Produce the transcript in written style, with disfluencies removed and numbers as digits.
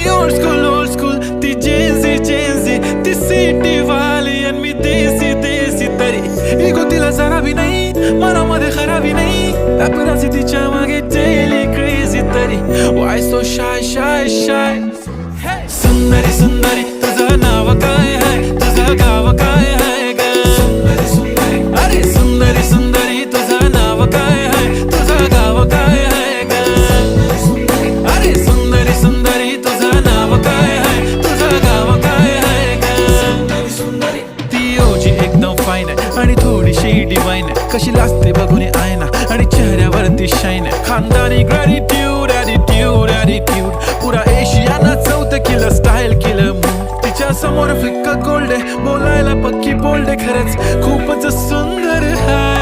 ती old school ती Gen Z ती सिटी वाली आणि मी देसी तरी इगो तिला जरा भी नाही मनामध्ये खराबी नाही अपराधी तिच्या मागे डेली क्रेझी तरी वाय सो शाय सुंदरी तुझं नाव काय आहे तुझं गाव काय आहे ग अरे सुंदरी तुझं नाव काय आहे तुझं गाव काय आहे ग अरे सुंदरी तुझं नाव काय आहे तुझं गाव काय आहे ग ती ओजी एकदम फाईन आहे आणि थोडीशी डिवाइन आहे कशी लाजते बघून आयना आणि चेहऱ्यावरती शाईन आहे खानदानी ग्रॅटिट्यूड ॲटिट्यूड पुरा एशियाना चौथं केलं स्टाईल केलं मूव तिच्या समोर फिक्का गोल्ड आहे बोलायला पक्की बोल्ड आहे खरंच खूपच सुंदर आहे